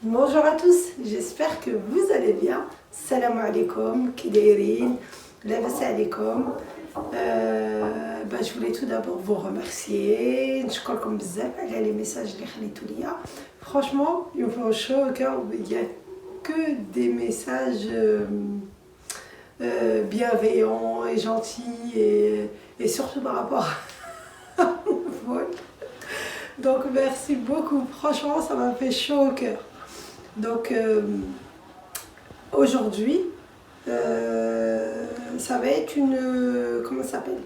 Bonjour à tous, j'espère que vous allez bien. Salam alaikum, kidairin, labas alaikum. Je voulais tout d'abord vous remercier. Je crois comme bzaf, les messages les. Franchement, ils me font chaud au cœur. Il n'y a que des messages bienveillants et gentils et surtout par rapport à mon vol. Donc merci beaucoup. Franchement, ça m'a fait chaud au cœur. Donc aujourd'hui, ça va être comment ça s'appelle?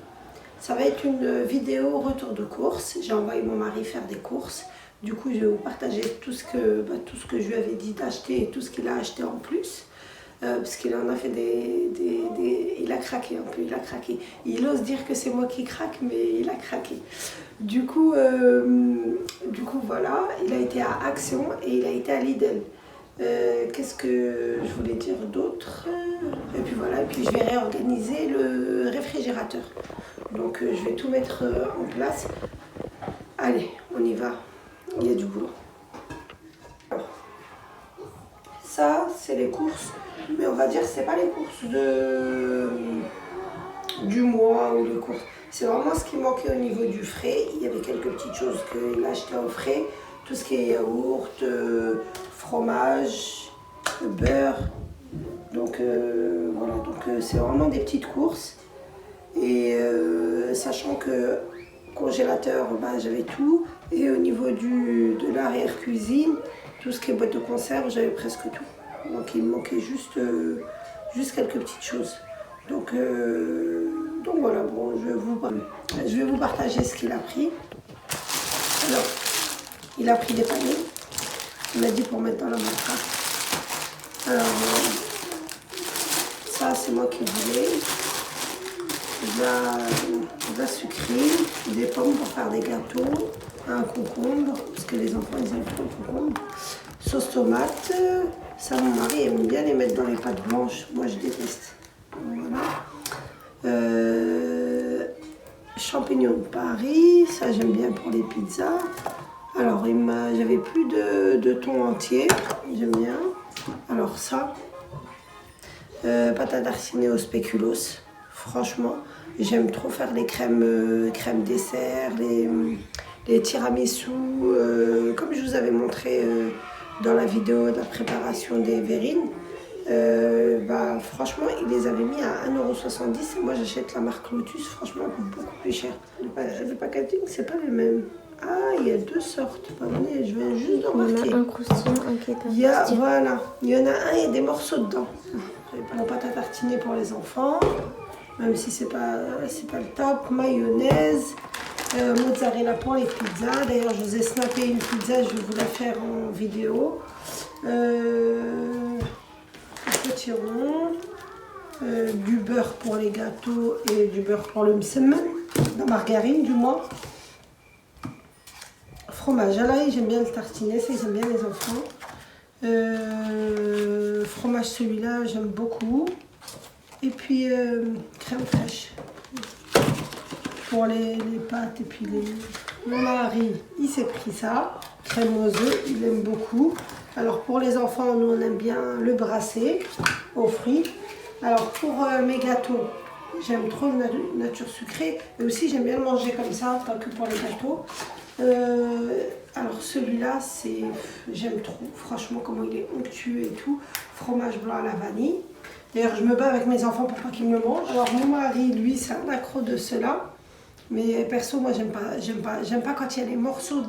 Ça va être une vidéo retour de course. J'ai envoyé mon mari faire des courses. Du coup, je vais vous partager tout ce que je lui avais dit d'acheter et tout ce qu'il a acheté en plus. Parce qu'il en a fait il a craqué un peu, il a craqué. Il ose dire que c'est moi qui craque, mais il a craqué. Du coup, voilà, il a été à Action et il a été à Lidl. Qu'est-ce que je voulais dire d'autre? Et puis voilà, et puis je vais réorganiser le réfrigérateur. Donc je vais tout mettre en place. Allez, on y va, il y a du boulot. Alors, ça, c'est les courses, mais on va dire que c'est pas les courses du mois ou les courses. C'est vraiment ce qui manquait au niveau du frais. Il y avait quelques petites choses qu'il a achetées au frais. Tout ce qui est yaourt, fromage, beurre. Donc voilà, c'est vraiment des petites courses. Et sachant que congélateur, j'avais tout. Et au niveau de l'arrière-cuisine, tout ce qui est boîte de conserve, j'avais presque tout. Donc il me manquait juste quelques petites choses. Donc voilà, bon, je vais vous partager ce qu'il a pris. Alors, il a pris des paniers. Il m'a dit pour mettre dans la matraque. Alors, ça c'est moi qui voulais. De la sucrerie, des pommes pour faire des gâteaux, un concombre, parce que les enfants ils aiment trop le concombre. Sauce tomate, ça mon mari aime bien les mettre dans les pâtes blanches, moi je déteste. Voilà. Champignons de Paris, ça j'aime bien pour les pizzas. Alors j'avais plus de thon entier, j'aime bien. Alors ça, pâte à tartiner au spéculoos, franchement j'aime trop faire les crèmes dessert, les tiramisu, comme je vous avais montré dans la vidéo de la préparation des verrines. Franchement, il les avait mis à 1,70 € et moi j'achète la marque Lotus, franchement beaucoup plus cher. Le packaging, c'est pas le même. Ah, il y a deux sortes. Attendez, je vais juste remarquer. Il y en a un croustillant, un qui est pas croustillant. Voilà, il y en a un, il y a des morceaux dedans. Mon pâte à tartiner pour les enfants, même si c'est pas le top. Mayonnaise, mozzarella pour les pizzas. D'ailleurs, je vous ai snappé une pizza, je vais vous la faire en vidéo. Potiron, du beurre pour les gâteaux et du beurre pour le msemen, la margarine du moins. Fromage à l'ail, j'aime bien le tartiner, ça j'aime bien les enfants. Fromage celui-là, j'aime beaucoup. Et puis crème fraîche pour les pâtes et puis mon mari, il s'est pris ça. Crème aux œufs, il aime beaucoup. Alors pour les enfants, nous on aime bien le brasser aux fruits. Alors pour mes gâteaux, j'aime trop la nature sucrée. Et aussi j'aime bien le manger comme ça, pas que pour les gâteaux. Alors celui-là, j'aime trop. Franchement, comment il est onctueux et tout. Fromage blanc à la vanille. D'ailleurs, je me bats avec mes enfants pour pas qu'ils me le mangent. Alors mon mari, lui, c'est un accro de cela. Mais perso, moi, j'aime pas quand il y a les morceaux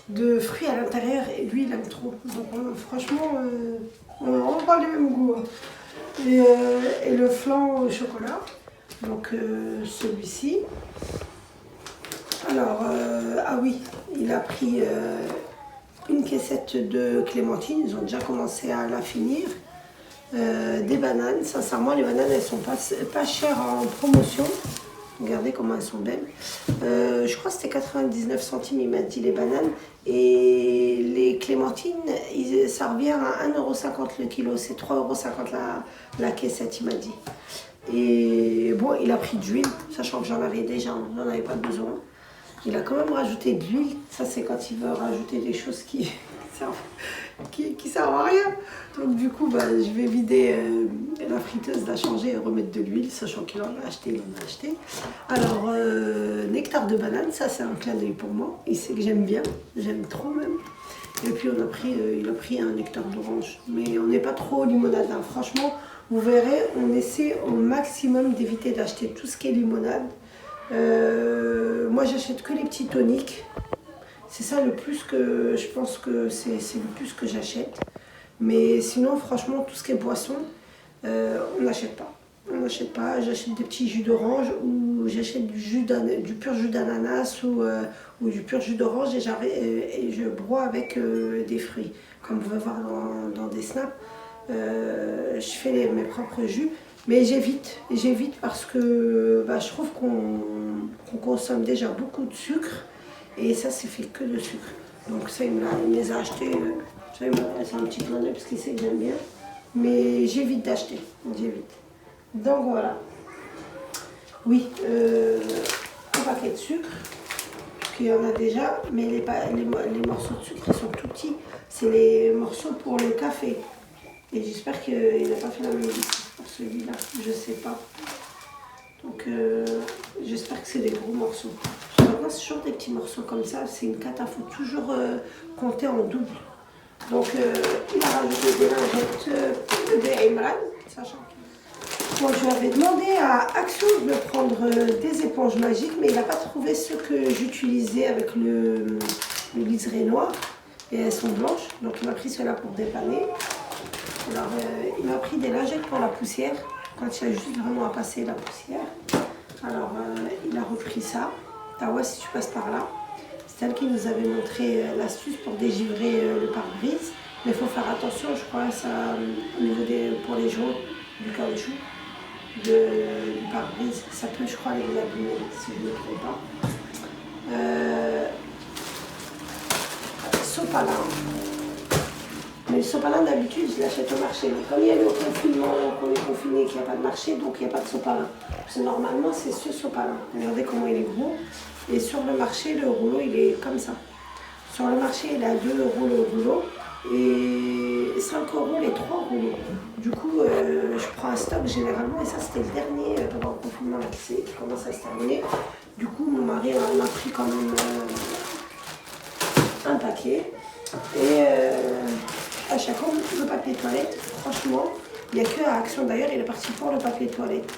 de fruits à l'intérieur et lui, il aime trop. Donc franchement, on n'a pas les mêmes goûts. Et le flan au chocolat. Donc celui-ci. Alors, ah oui, il a pris une caissette de clémentine. Ils ont déjà commencé à la finir. Des bananes, sincèrement, les bananes, elles sont pas chères en promotion. Regardez comment elles sont belles. Je crois que c'était 99 centimes, il m'a dit, les bananes. Et les clémentines, ça revient à 1,50 € le kilo. C'est 3,50 € la caissette, il m'a dit. Et bon, il a pris de l'huile, sachant que j'en avais déjà, on n'en avait pas besoin. Il a quand même rajouté de l'huile. Ça, c'est quand il veut rajouter des choses qui servent du coup, bah, je vais vider la friteuse, la changer et remettre de l'huile, sachant qu'il en a acheté, il en a acheté. Alors, nectar de banane, ça c'est un clin d'œil pour moi. Il sait que j'aime bien, j'aime trop même. Et puis il a pris un nectar d'orange. Mais on n'est pas trop limonade, hein. Franchement, vous verrez, on essaie au maximum d'éviter d'acheter tout ce qui est limonade. Moi, j'achète que les petits toniques. C'est ça le plus que, je pense que c'est le plus que j'achète. Mais sinon, franchement, tout ce qui est boisson, on n'achète pas. On n'achète pas. J'achète des petits jus d'orange ou j'achète du pur jus d'ananas ou du pur jus d'orange et je broie avec des fruits. Comme vous pouvez voir dans des snaps, je fais mes propres jus. Mais j'évite parce que bah, je trouve qu'on consomme déjà beaucoup de sucre. Et ça, c'est fait que de sucre. Donc ça, il me les a achetés. C'est un petit clin d'œil parce qu'il sait que j'aime bien. Mais j'évite d'acheter. J'évite. Donc voilà. Oui, un paquet de sucre. Parce qu'il y en a déjà. Mais les morceaux de sucre, ils sont tout petits. C'est les morceaux pour le café. Et j'espère qu'il n'a pas fait la même chose pour celui-là. Je sais pas. Donc j'espère que c'est des gros morceaux. Maintenant, c'est toujours des petits morceaux comme ça. C'est une cata. Il faut toujours compter en double. Donc il a rajouté des lingettes de Imran. Sachant que... Bon, je lui avais demandé à Action de me prendre des éponges magiques. Mais il n'a pas trouvé ceux que j'utilisais avec le liseré noir. Et elles sont blanches. Donc il m'a pris ceux-là pour dépanner. Alors il m'a pris des lingettes pour la poussière. Quand il y a juste vraiment à passer la poussière. Alors il a repris ça. Tawa, si tu passes par là. C'est elle qui nous avait montré l'astuce pour dégivrer le pare-brise. Mais il faut faire attention, je crois, ça, au niveau pour les joints du caoutchouc du pare-brise. Ça peut, je crois, les abîmer, si je ne me trompe pas. Sopalin. Mais le sopalin, d'habitude, je l'achète au marché. Mais comme il y a le confinement, qu'on est confiné, qu'il n'y a pas de marché, donc il n'y a pas de sopalin. Parce que normalement, c'est ce sopalin. Regardez comment il est gros. Et sur le marché, le rouleau, il est comme ça. Sur le marché, il a 2 € le rouleau. Et 5 € les 3 rouleaux. Du coup, je prends un stock généralement. Et ça, c'était le dernier pendant le confinement qui commence à se terminer. Du coup, mon mari en a pris quand même un paquet. Et à chaque fois, le papier toilette, franchement, il n'y a que à Action. D'ailleurs, il est parti pour le papier toilette.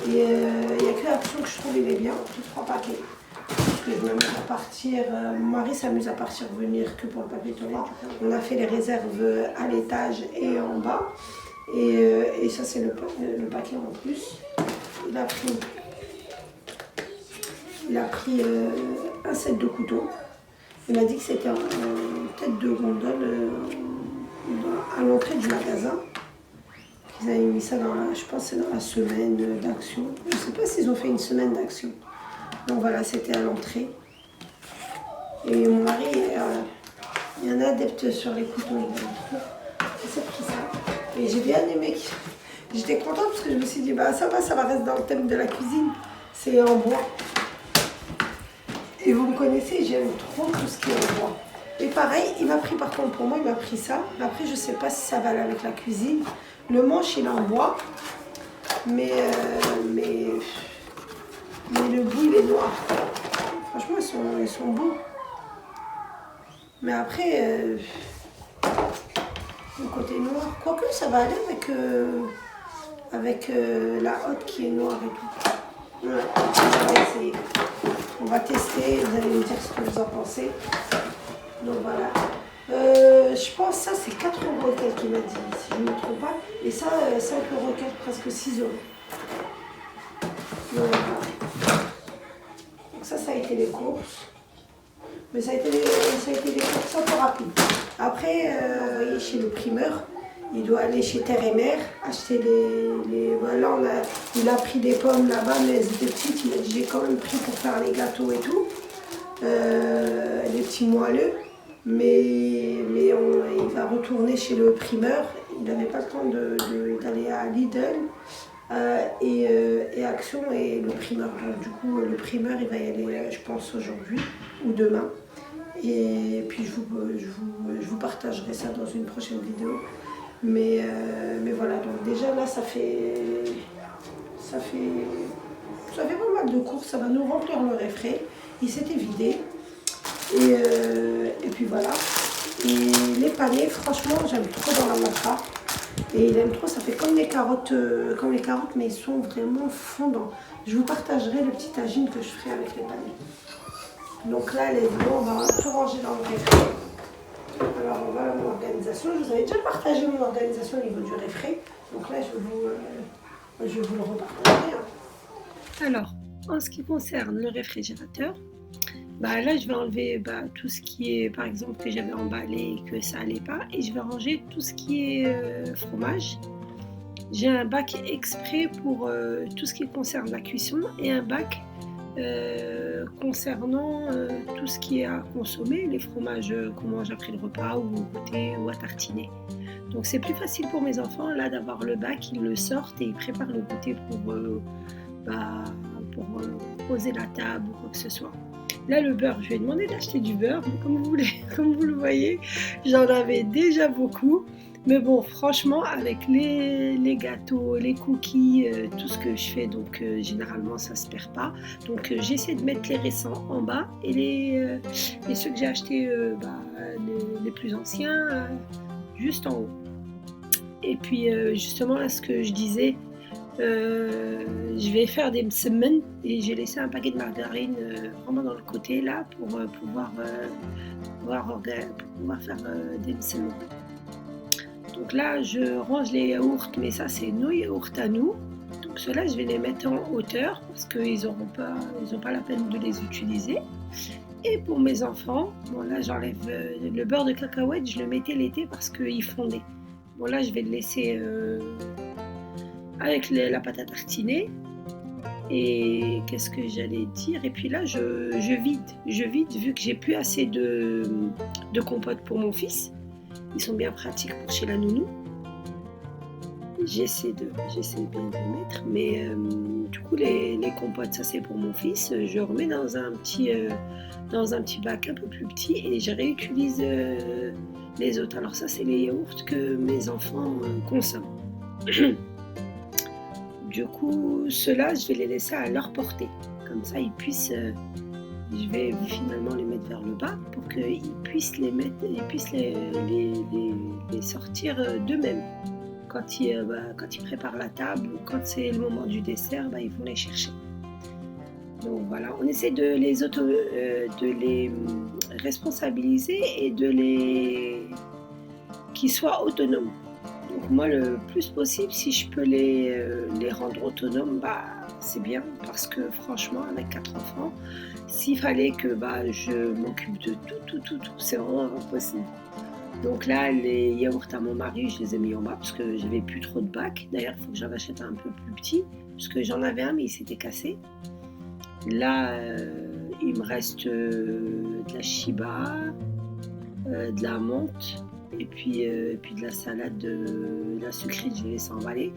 Et il n'y a que à Action que je trouve il est bien, tous 3 paquets. Parce que je m'amuse à partir, mon mari s'amuse à partir venir que pour le papier toilette. On a fait les réserves à l'étage et en bas. Et ça, c'est le paquet en plus. Il a pris un set de couteaux. Il m'a dit que c'était une tête de gondole à l'entrée du magasin. Ils avaient mis ça je pense que c'est dans la semaine d'Action. Je ne sais pas s'ils ont fait une semaine d'Action. Donc voilà, c'était à l'entrée. Et mon mari est un adepte sur les couteaux. Il s'est pris ça. Et j'ai bien aimé. J'étais contente parce que je me suis dit, bah ça va rester dans le thème de la cuisine. C'est en bois. Et vous me connaissez, j'aime trop tout ce qui est en bois. Et pareil, il m'a pris, par contre, pour moi, il m'a pris ça. Mais après, je ne sais pas si ça va aller avec la cuisine. Le manche, il est en bois. Mais le bout, il est noir. Franchement, ils sont beaux. Mais après, le côté noir, quoique ça va aller avec la hotte qui est noire et tout. Ouais, on va essayer. On va tester, vous allez me dire ce que vous en pensez. Donc voilà. Je pense que ça c'est 4 € tel qu'il m'a dit, si je ne me trompe pas. Et ça, 5 € tel, presque 6 €. Donc voilà. Donc ça a été les courses. Mais ça a été des courses un peu rapides. Après, envoyé chez le primeur. Il doit aller chez Terre et Mère, acheter voilà, il a pris des pommes là-bas, mais elles étaient petites. Il m'a dit, j'ai quand même pris pour faire les gâteaux et tout. Les petits moelleux. Mais il va retourner chez le primeur. Il n'avait pas le temps d'aller à Lidl et Action et le primeur. Donc du coup, le primeur, il va y aller, je pense, aujourd'hui ou demain. Et puis je vous partagerai ça dans une prochaine vidéo. Mais voilà, donc déjà là, ça fait pas mal de courses, ça va nous remplir le réfré. Il s'était vidé. Et puis voilà. Et les panais, franchement, j'aime trop dans la matcha. Et il aime trop, ça fait comme les carottes, mais ils sont vraiment fondants. Je vous partagerai le petit tagine que je ferai avec les panais. Donc là, on va tout ranger dans le réfré. Alors voilà mon organisation. Je vous avais déjà partagé mon organisation au niveau du réfré. Donc là, je vais vous le repartager. Alors, en ce qui concerne le réfrigérateur, là, je vais enlever tout ce qui est, par exemple, que j'avais emballé et que ça allait pas. Et je vais ranger tout ce qui est fromage. J'ai un bac exprès pour tout ce qui concerne la cuisson et un bac concernant tout ce qui est à consommer, les fromages qu'on mange après le repas ou au goûter ou à tartiner. Donc c'est plus facile pour mes enfants là d'avoir le bac, ils le sortent et ils préparent le goûter pour poser la table ou quoi que ce soit. Là le beurre, je vais demander d'acheter du beurre, mais comme vous le voyez, j'en avais déjà beaucoup. Mais bon, franchement, avec les gâteaux, les cookies, tout ce que je fais, donc généralement ça se perd pas. Donc j'essaie de mettre les récents en bas et ceux que j'ai achetés, les plus anciens, juste en haut. Et puis justement là, ce que je disais, je vais faire des msemen et j'ai laissé un paquet de margarine vraiment dans le côté là pour pouvoir faire des msemen. Donc là, je range les yaourts, mais ça, c'est nos yaourts à nous. Donc ceux-là, je vais les mettre en hauteur parce qu'ils n'ont pas la peine de les utiliser. Et pour mes enfants, bon là, j'enlève le beurre de cacahuète, je le mettais l'été parce qu'il fondait. Bon là, je vais le laisser avec la pâte à tartiner. Et qu'est-ce que j'allais dire? Et puis là, je vide vu que j'ai plus assez de compote pour mon fils. Ils sont bien pratiques pour chez la nounou. J'essaie bien de les mettre, mais du coup les compotes, ça c'est pour mon fils. Je remets dans un petit bac un peu plus petit et je réutilise les autres. Alors ça c'est les yaourts que mes enfants consomment. Du coup ceux-là je vais les laisser à leur portée, comme ça ils puissent. Je vais finalement les mettre vers le bas pour qu'ils puissent les sortir d'eux-mêmes. Quand ils préparent la table ou quand c'est le moment du dessert, ils vont les chercher. Donc voilà, on essaie de les responsabiliser et qu'ils soient autonomes. Donc moi, le plus possible, si je peux les rendre autonomes, c'est bien parce que franchement, avec 4 enfants, s'il fallait que je m'occupe de tout, c'est vraiment impossible. Donc là, les yaourts à mon mari, je les ai mis en bas parce que j'avais plus trop de bacs. D'ailleurs, il faut que j'en achète un peu plus petit parce que j'en avais un, mais il s'était cassé. Là, il me reste de la Shiba, de la menthe. Et puis de la salade, de la sucrée, je vais laisser emballer.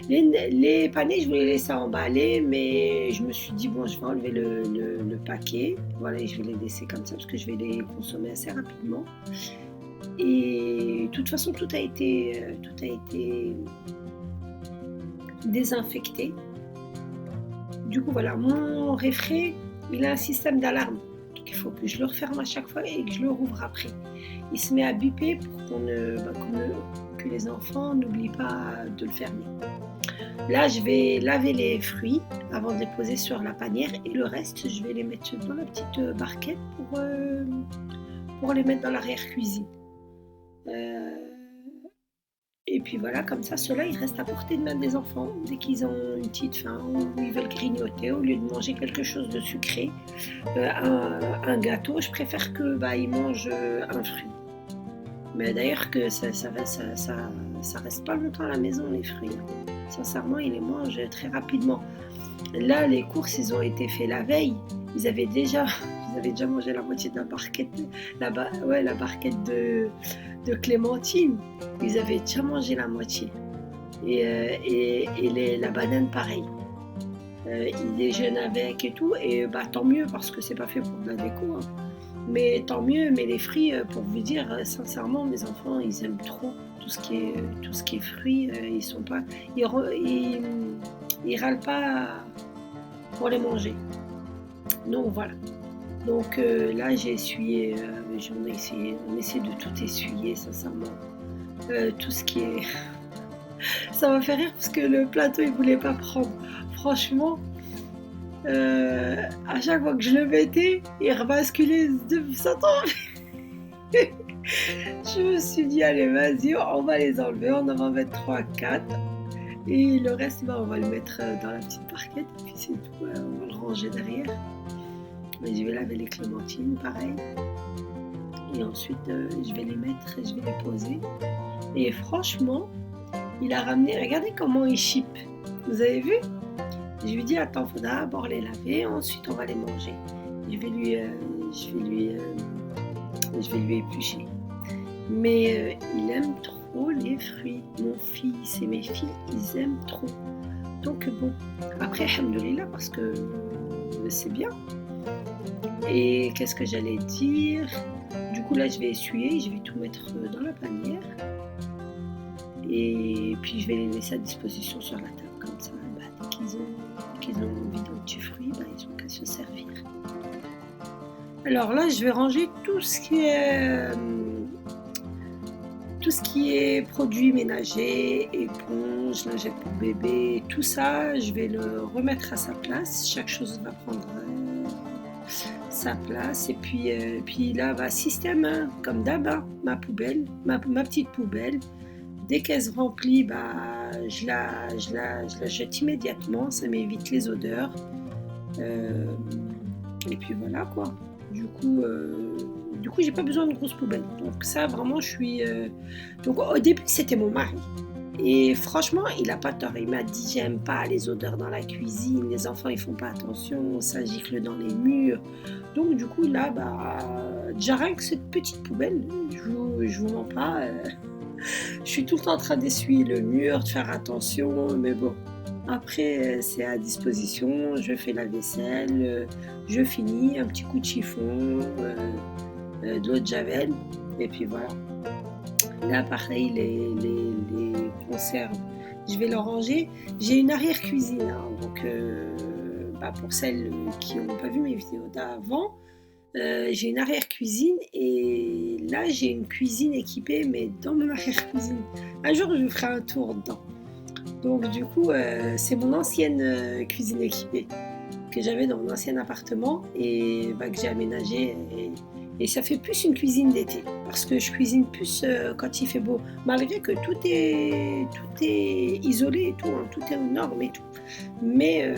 Les panais, je voulais laisser emballer, mais je me suis dit, bon, je vais enlever le paquet. Voilà, et je vais les laisser comme ça, parce que je vais les consommer assez rapidement. Et de toute façon, tout a été désinfecté. Du coup, voilà, mon réfré, il a un système d'alarme. Donc, il faut que je le referme à chaque fois et que je le rouvre après. Il se met à biper pour que les enfants n'oublient pas de le fermer. Là, je vais laver les fruits avant de les poser sur la panière et le reste, je vais les mettre dans la petite barquette pour les mettre dans l'arrière-cuisine. Et puis voilà, comme ça, ceux-là, ils restent à portée de main des enfants. Dès qu'ils ont une petite faim ou ils veulent grignoter, au lieu de manger quelque chose de sucré, un gâteau, je préfère qu'ils mangent un fruit. Mais d'ailleurs que ça reste pas longtemps à la maison, les fruits. Sincèrement, ils les mangent très rapidement. Là, les courses, ils ont été faits la veille. Ils avaient déjà mangé la moitié de la barquette, la barquette de clémentine. Ils avaient déjà mangé la moitié. Et la banane, pareil. Ils déjeunent avec et tout. Et tant mieux, parce que c'est pas fait pour de la déco. Mais tant mieux, mais les fruits, pour vous dire, sincèrement, mes enfants, ils aiment trop tout ce qui est fruits, ils sont pas, ils râlent pas pour les manger. Donc voilà. Donc là, j'ai essuyé, on essaie de tout essuyer, sincèrement. Tout ce qui est... Ça m'a fait rire parce que le plateau, il voulait pas prendre. Franchement, à chaque fois que je le mettais, il rebasculait, ça tombe. Je me suis dit, allez, vas-y, on va les enlever, on en va mettre 3-4. Et le reste, on va le mettre dans la petite parquette, et puis c'est tout, on va le ranger derrière. Mais je vais laver les clémentines, pareil. Et ensuite, je vais les mettre, je vais les poser. Et franchement, il a ramené, regardez comment il chip. Vous avez vu? Je lui dis, attends, il faudra d'abord les laver, ensuite on va les manger. Je vais lui éplucher. Mais il aime trop les fruits. Mon fils et mes filles, ils aiment trop. Donc bon, après, alhamdoulilah, parce que c'est bien. Et qu'est-ce que j'allais dire? Du coup, là, je vais essuyer, je vais tout mettre dans la panière. Et puis, je vais les laisser à disposition sur la table, comme ça. Dès qu'ils ont envie d'un petit fruit, ils ont qu'à se servir. Alors là, je vais ranger tout ce qui est produits ménagers, éponges, lingettes pour bébé, tout ça, je vais le remettre à sa place. Chaque chose va prendre sa place. Et puis là, système, hein, comme d'hab, hein, ma poubelle, ma petite poubelle. Dès qu'elle se remplit, je la jette immédiatement. Ça m'évite les odeurs. Et puis voilà quoi. Du coup, j'ai pas besoin de grosses poubelles. Donc ça, vraiment, je suis... Donc au début, c'était mon mari. Et franchement, il a pas tort. Il m'a dit, j'aime pas les odeurs dans la cuisine. Les enfants, ils font pas attention. Ça gicle dans les murs. Donc du coup, là, déjà rien que cette petite poubelle, je vous mens pas. Je suis tout le temps en train d'essuyer le mur, de faire attention. Mais bon, après, c'est à disposition. Je fais la vaisselle. Je finis, un petit coup de chiffon, de l'eau de javel, et puis voilà. Là, pareil, les conserves, je vais les ranger. J'ai une arrière-cuisine, hein, donc pour celles qui n'ont pas vu mes vidéos d'avant, j'ai une arrière-cuisine, et là, j'ai une cuisine équipée, mais dans mon arrière-cuisine. Un jour, je ferai un tour dedans. Donc, du coup, c'est mon ancienne cuisine équipée que j'avais dans mon ancien appartement et que j'ai aménagé, et ça fait plus une cuisine d'été parce que je cuisine plus quand il fait beau, malgré que tout est isolé et tout, hein, tout est aux normes et tout, mais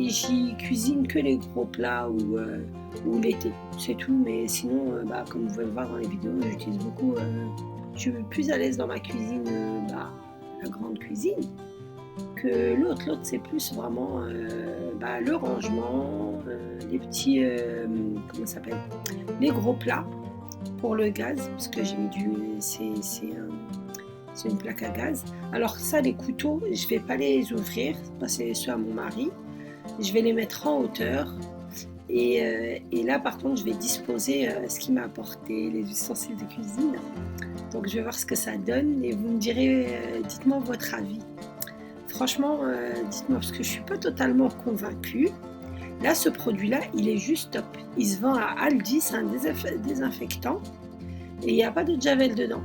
j'y cuisine que les gros plats ou l'été, c'est tout. Mais sinon, comme vous pouvez le voir dans les vidéos, j'utilise beaucoup, je suis plus à l'aise dans ma cuisine, la grande cuisine, que l'autre c'est plus vraiment le rangement, les petits, comment ça s'appelle, les gros plats pour le gaz, parce que j'ai mis c'est une plaque à gaz. Alors ça, les couteaux, je vais pas les ouvrir, passer ceux à mon mari, je vais les mettre en hauteur, et là par contre je vais disposer ce qu'il m'a apporté, les ustensiles de cuisine. Donc je vais voir ce que ça donne, et vous me direz, dites-moi votre avis. Franchement, dites-moi, parce que je ne suis pas totalement convaincue. Là, ce produit-là, il est juste top. Il se vend à Aldi, c'est un désinfectant, et il n'y a pas de javel dedans.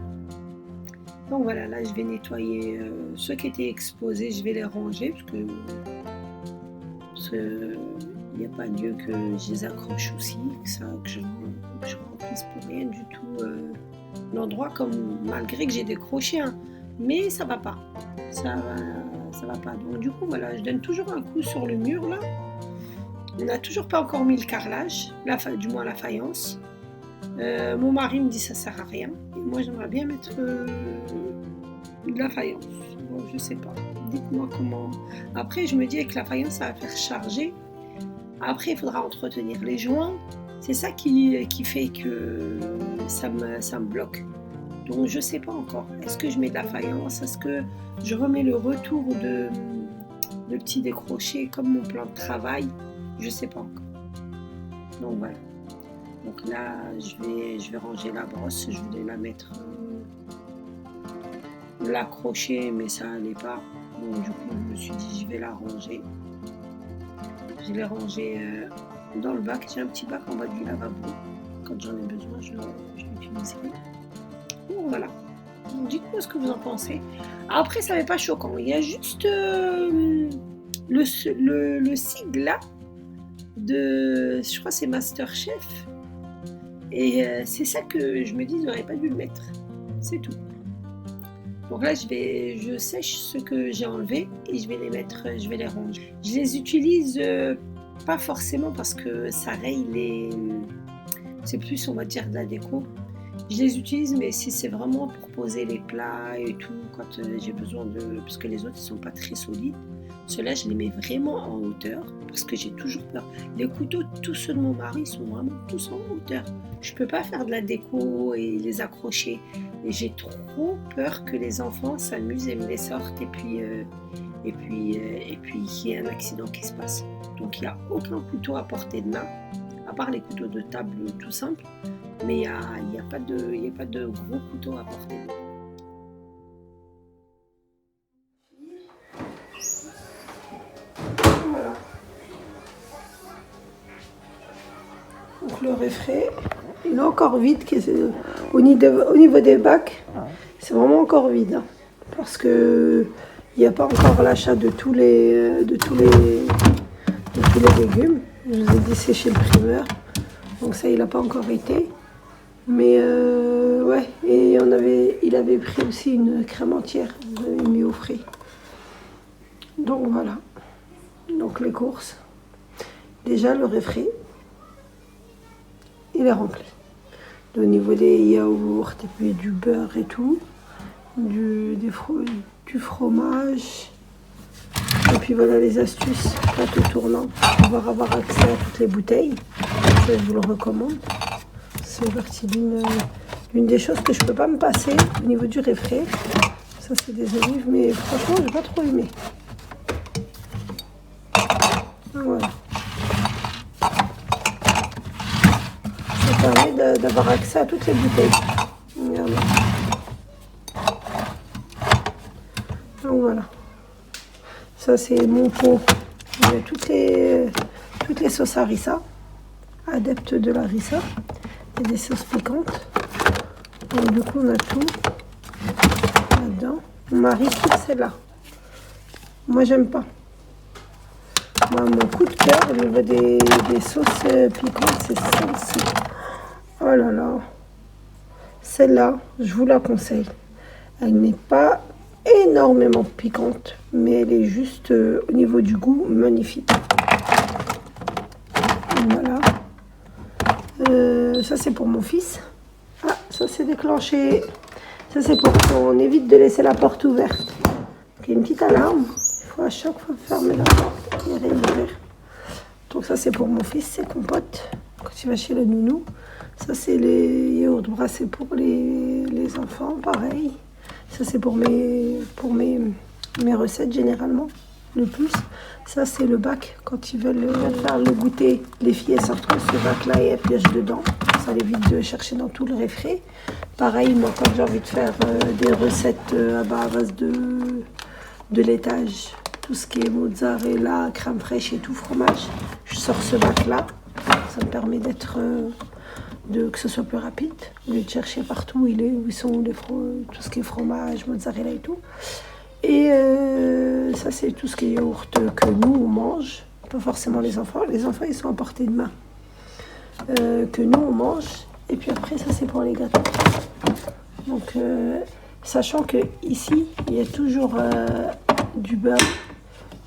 Donc voilà, là, je vais nettoyer ceux qui étaient exposés, je vais les ranger, parce que il n'y a pas lieu que je les accroche aussi, que je remplisse pour rien du tout l'endroit, malgré que j'ai des crochets, hein. Mais ça va pas. Ça va pas. Donc du coup, voilà, je donne toujours un coup sur le mur là. On n'a toujours pas encore mis le carrelage, du moins la faïence. Mon mari me dit ça sert à rien. Et moi, j'aimerais bien mettre de la faïence. Bon, je sais pas. Dites-moi comment. Après, je me dis avec la faïence, ça va faire charger. Après, il faudra entretenir les joints. C'est ça qui fait que ça me bloque. Donc je sais pas encore. Est-ce que je mets de la faïence? Est-ce que je remets le retour de petits décrochés comme mon plan de travail? Je sais pas encore. Donc voilà. Donc là, je vais ranger la brosse. Je voulais la mettre, l'accrocher, mais ça allait pas. Donc du coup, je me suis dit, je vais la ranger. Je l'ai rangée dans le bac. J'ai un petit bac en bas du lavabo. Quand j'en ai besoin, je l'utiliserai. Donc voilà. Dites-moi ce que vous en pensez. Après, ça n'est pas choquant. Il y a juste le sigle là de, je crois que c'est MasterChef. Et c'est ça que je me dis, ils n'auraient pas dû le mettre. C'est tout. Donc là, je sèche ce que j'ai enlevé et je vais les mettre, je vais les ranger. Je les utilise pas forcément parce que ça raye les... C'est plus, on va dire, de la déco. Je les utilise, mais si c'est vraiment pour poser les plats et tout, quand j'ai besoin de... Parce que les autres, ils sont pas très solides. Ceux-là, je les mets vraiment en hauteur parce que j'ai toujours peur. Les couteaux, tous ceux de mon mari, sont vraiment tous en hauteur. Je peux pas faire de la déco et les accrocher. Et j'ai trop peur que les enfants s'amusent et me les sortent et puis qu'il y ait un accident qui se passe. Donc il n'y a aucun couteau à portée de main, à part les couteaux de table tout simples. Mais il n'y a pas de gros couteau à portée de main. Voilà. Donc le réfré, il est encore vide. Au niveau des bacs, c'est vraiment encore vide. Hein, parce que il n'y a pas encore l'achat de tous les légumes. Je vous ai dit c'est chez le primeur. Donc ça, il n'a pas encore été. Mais ouais, et il avait pris aussi une crème entière, mis au frais. Donc voilà. Donc les courses. Déjà le réfré, il est rempli. Au niveau des yaourts et puis du beurre et tout, du fromage. Et puis voilà les astuces, plateau tournant, pour pouvoir avoir accès à toutes les bouteilles. Ça, je vous le recommande. C'est partie d'une des choses que je ne peux pas me passer au niveau du réfré. Ça, c'est des olives, mais franchement, je n'ai pas trop aimé. Voilà. Ça permet d'avoir accès à toutes les bouteilles. Regardez. Donc voilà. Ça, c'est mon pot. Il y a toutes les sauces harissa. Adepte de la harissa. Il y a des sauces piquantes. Donc, du coup, on a tout là-dedans. Mon mari kiffe celle-là. Moi, j'aime pas. Moi, mon coup de cœur au niveau des sauces piquantes, c'est celle-ci. Oh là là. Celle-là, je vous la conseille. Elle n'est pas énormément piquante, mais elle est juste au niveau du goût magnifique. Voilà. Ça c'est pour mon fils. Ah, ça c'est déclenché. Ça c'est pour qu'on évite de laisser la porte ouverte. Il y a une petite alarme. Il faut à chaque fois fermer la porte et réouvrir. Donc ça c'est pour mon fils, c'est compote. Quand il va chez le nounou. Ça c'est les yaourts brassés pour les enfants, pareil. Ça c'est pour mes recettes généralement, le plus. Ça c'est le bac, quand ils veulent faire le goûter, les filles elles sortent ce bac là et elles piochent dedans. Ça évite de chercher dans tout le réfré. Pareil, moi quand j'ai envie de faire des recettes à base de laitage, tout ce qui est mozzarella, crème fraîche et tout, fromage, je sors ce bac là. Ça me permet d'être... que ce soit plus rapide, au lieu de chercher partout où ils sont tout ce qui est fromage, mozzarella et tout. Et ça c'est tout ce qui est yaourt que nous on mange, pas forcément les enfants ils sont à portée de main, que nous on mange. Et puis après ça c'est pour les gâteaux. Donc sachant que ici il y a toujours du beurre,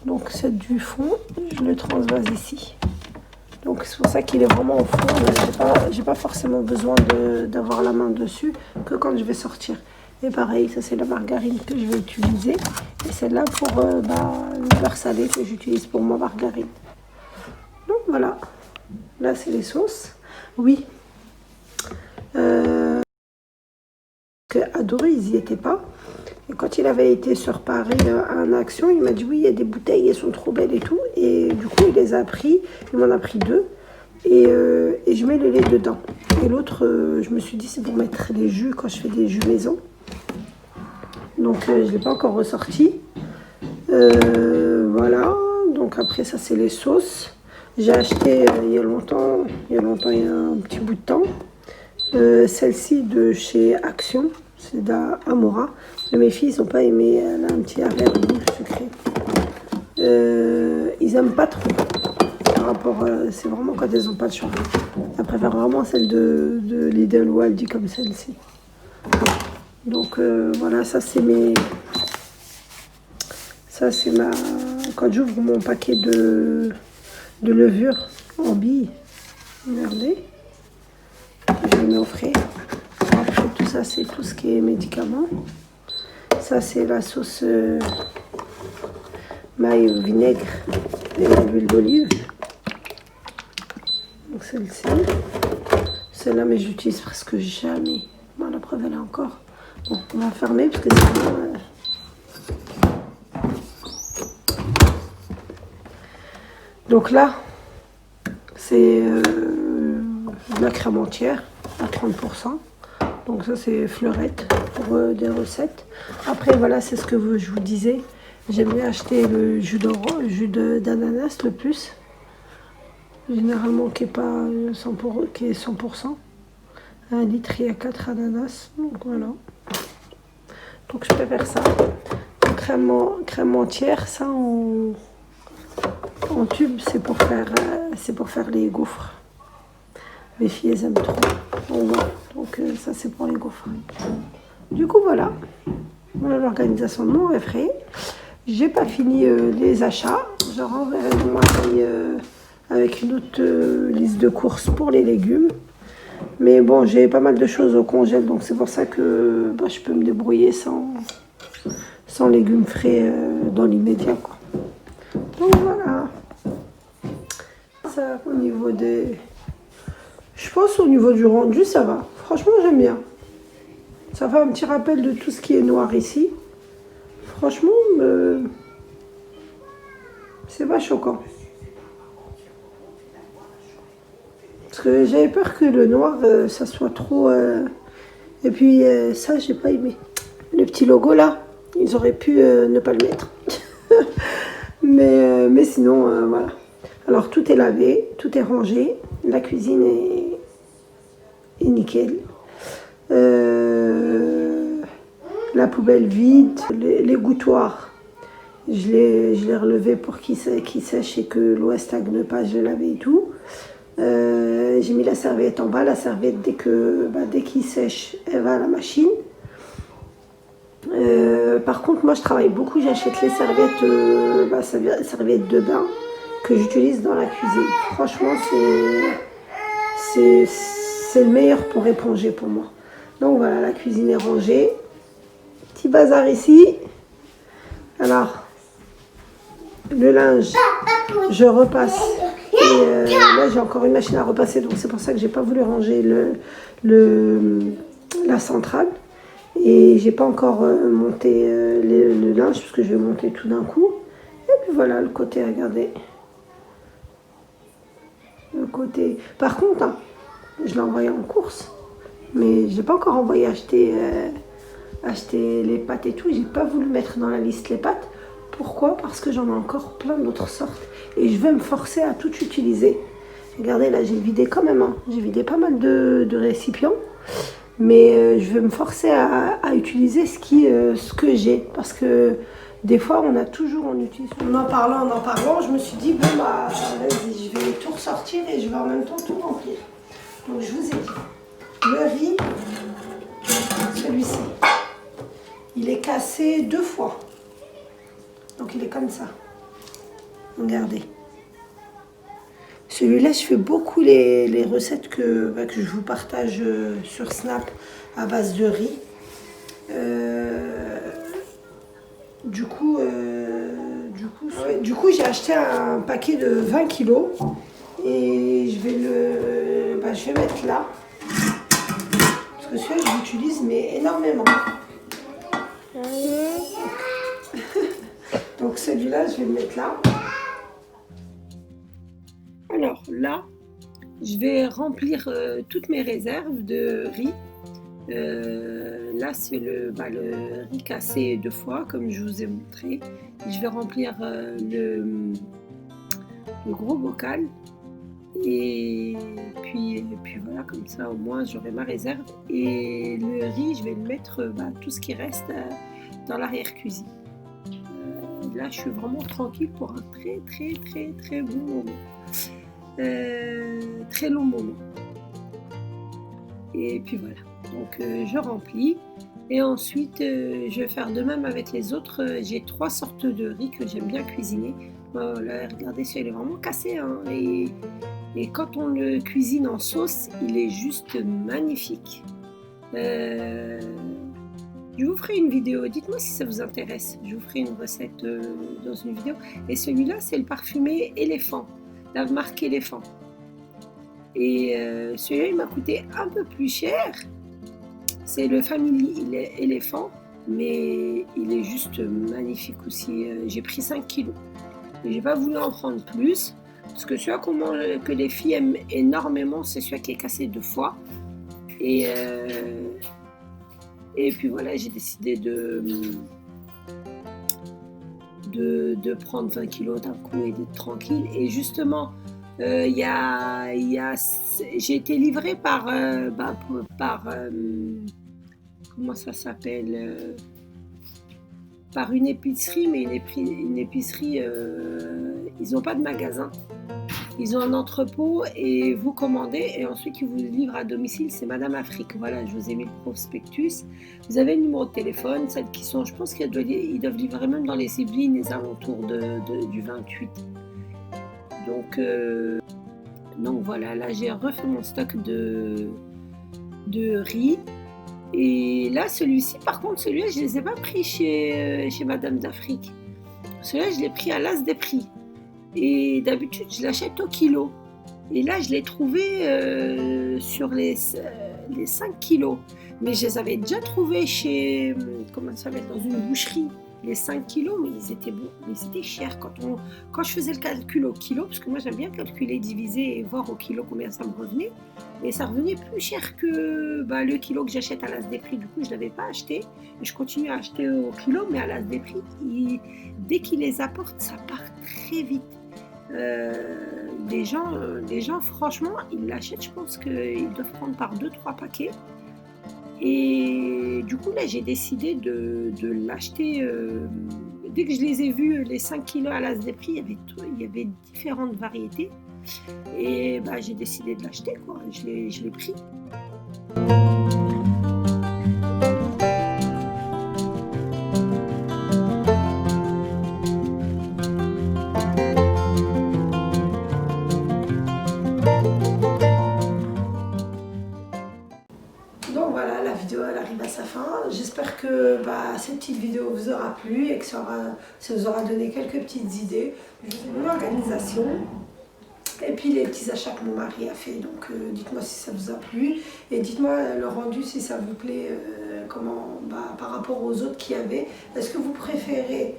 donc c'est du fond, je le transvase ici. Donc c'est pour ça qu'il est vraiment au fond. J'ai pas forcément besoin d'avoir la main dessus que quand je vais sortir. Et pareil, ça c'est la margarine que je vais utiliser. Et celle-là pour le beurre salé que j'utilise pour ma margarine. Donc voilà. Là c'est les sauces. Oui. Adoré, ils n'y étaient pas. Et quand il avait été sur Paris à une action, il m'a dit oui, il y a des bouteilles, elles sont trop belles et tout. Et du coup, il les a pris. Il m'en a pris 2. et je mets le lait dedans. Et l'autre, je me suis dit, c'est pour mettre les jus quand je fais des jus maison. Donc, je ne l'ai pas encore ressorti. Voilà. Donc, après, ça, c'est les sauces. J'ai acheté il y a longtemps, il y a un petit bout de temps. Celle-ci de chez Action, c'est d'Amora. Mais mes filles, ils n'ont pas aimé. Elle a un petit arrière-goût sucré. Ils n'aiment pas trop. Par rapport, c'est vraiment quand elles n'ont pas le choix. Elles préfèrent vraiment celle de Lidl ou Aldi comme celle-ci. Donc voilà, ça c'est mes... Ça c'est ma... Quand j'ouvre mon paquet de levure en billes, regardez, je le mets au frais. Après tout ça c'est tout ce qui est médicaments. Ça c'est la sauce maille au vinaigre et l'huile d'olive. Donc celle-ci. Celle-là mais j'utilise presque jamais. Bon, la preuve elle est encore. Bon, on va fermer parce que sinon... Donc là, c'est de la crème entière à 30%. Donc ça c'est fleurette pour des recettes. Après voilà, c'est ce que je vous disais. J'aime bien acheter le jus d'ananas le plus. Généralement qui est pas 100%, qui est 100%. 1 litre, il y a 4 ananas. Donc voilà. Donc je préfère ça. Crème entière, ça en tube, c'est pour faire les gaufres. Mes filles, elles aiment trop. Donc ça, c'est pour les gaufres. Du coup, voilà l'organisation de mon réfré. J'ai pas fini les achats. Je renverrai mon mari avec une autre liste de courses pour les légumes. Mais bon, j'ai pas mal de choses au congèle, donc c'est pour ça que je peux me débrouiller sans légumes frais dans l'immédiat, quoi. Donc voilà. Ça, au niveau des... Je pense au niveau du rendu, ça va. Franchement, j'aime bien. Ça fait un petit rappel de tout ce qui est noir ici. Franchement, c'est pas choquant. Parce que j'avais peur que le noir, ça soit trop... Et puis ça, j'ai pas aimé. Le petit logo là, ils auraient pu ne pas le mettre. mais sinon, voilà. Alors tout est lavé, tout est rangé. La cuisine est nickel. La poubelle vide. Les gouttoirs, je l'ai relevé pour qu'ils sèchent et que l'eau ne stagne pas. Je l'ai lavé et tout. J'ai mis la serviette en bas. La serviette, dès qu'il sèche, elle va à la machine. Par contre, moi je travaille beaucoup. J'achète les serviettes, serviettes de bain que j'utilise dans la cuisine. Franchement, c'est le meilleur pour éponger pour moi. Donc voilà, la cuisine est rangée. Petit bazar ici. Alors, le linge, je repasse. Et là, j'ai encore une machine à repasser, donc c'est pour ça que j'ai pas voulu ranger la centrale. Et j'ai pas encore monté le linge, parce que je vais monter tout d'un coup. Et puis voilà, le côté, regardez. Le côté... Par contre, hein, je l'ai envoyé en course, mais je l'ai pas encore envoyé acheter les pâtes et tout. J'ai pas voulu mettre dans la liste les pâtes. Pourquoi? Parce que j'en ai encore plein d'autres sortes et je vais me forcer à tout utiliser. Regardez, là j'ai vidé quand même, hein. J'ai vidé pas mal de récipients, mais je vais me forcer à utiliser ce que j'ai, parce que des fois on utilise. En parlant, je me suis dit bon bah vas-y, je vais tout ressortir et je vais en même temps tout remplir. Donc je vous ai dit, le riz, celui-ci, il est cassé 2 fois. Donc il est comme ça. Regardez. Celui-là, je fais beaucoup les recettes que je vous partage sur Snap à base de riz. Du coup, j'ai acheté un paquet de 20 kilos et je vais mettre là. Parce que celui-là, je l'utilise mais énormément. Donc celui-là, je vais le mettre là. Alors là, je vais remplir toutes mes réserves de riz. Là, c'est le riz cassé 2 fois, comme je vous ai montré. Je vais remplir le gros bocal. Et puis voilà, comme ça, au moins, j'aurai ma réserve. Et le riz, je vais le mettre, tout ce qui reste dans l'arrière-cuisine. Là, je suis vraiment tranquille pour un très, très, très, très bon moment. Très long moment. Et puis voilà. Donc je remplis et ensuite je vais faire de même avec les autres. J'ai 3 sortes de riz que j'aime bien cuisiner. Là, regardez, celui-là il est vraiment cassé, hein, et quand on le cuisine en sauce, il est juste magnifique. Je vous ferai une vidéo, dites-moi si ça vous intéresse. Je vous ferai une recette dans une vidéo. Et celui-là, c'est le parfumé éléphant, la marque éléphant. Et celui-là, il m'a coûté un peu plus cher. C'est le Family éléphant, mais il est juste magnifique aussi. J'ai pris 5 kilos. Et j'ai pas voulu en prendre plus, parce que celui que les filles aiment énormément, c'est celui qui est cassé 2 fois. Et puis voilà, j'ai décidé de prendre 20 kilos d'un coup et d'être tranquille. Et justement, j'ai été livrée par comment ça s'appelle, par une épicerie, mais une épicerie, ils n'ont pas de magasin. Ils ont un entrepôt et vous commandez et ensuite ils vous livrent à domicile. C'est Madame Afrique. Voilà, je vous ai mis le prospectus. Vous avez le numéro de téléphone, celles qui sont, je pense qu'ils doivent livrer même dans les Yvelines, les alentours du 28. Donc voilà, là j'ai refait mon stock de riz. Et là, celui-ci, par contre, celui-là, je ne les ai pas pris chez Madame d'Afrique. Celui-là, je l'ai pris à l'as des prix. Et d'habitude, je l'achète au kilo. Et là, je l'ai trouvé sur les 5 kilos. Mais je les avais déjà trouvés chez, comment ça s'appelle, dans une boucherie. Les 5 kilos, mais ils étaient bons. Mais c'était cher quand je faisais le calcul au kilo, parce que moi, j'aime bien calculer, diviser et voir au kilo combien ça me revenait. Et ça revenait plus cher que le kilo que j'achète à l'as des prix. Du coup, je ne l'avais pas acheté. Et je continue à acheter au kilo, mais à l'as des prix, dès qu'ils les apportent, ça part très vite. Les gens, franchement, ils l'achètent. Je pense qu'ils doivent prendre par 2-3 paquets. Et du coup, là, j'ai décidé de l'acheter. Dès que je les ai vus, les 5 kilos à l'as des prix, il y avait différentes variétés. Et j'ai décidé de l'acheter, quoi. Je l'ai pris. Donc voilà, la vidéo elle arrive à sa fin. J'espère que cette petite vidéo vous aura plu et que ça vous aura donné quelques petites idées de l'organisation. Et puis les petits achats que mon mari a fait. Donc dites-moi si ça vous a plu. Et dites-moi le rendu si ça vous plaît, par rapport aux autres qu'il y avait. Est-ce que vous préférez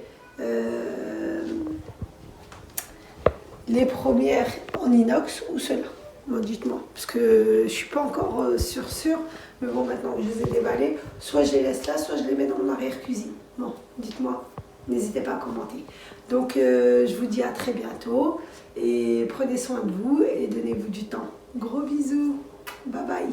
les premières en inox ou ceux-là? Bon, dites-moi, parce que je ne suis pas encore sûre, mais bon, maintenant que je les ai déballés, soit je les laisse là, soit je les mets dans mon arrière-cuisine. Bon, dites-moi, n'hésitez pas à commenter. Donc, je vous dis à très bientôt, et prenez soin de vous, et donnez-vous du temps. Gros bisous, bye bye.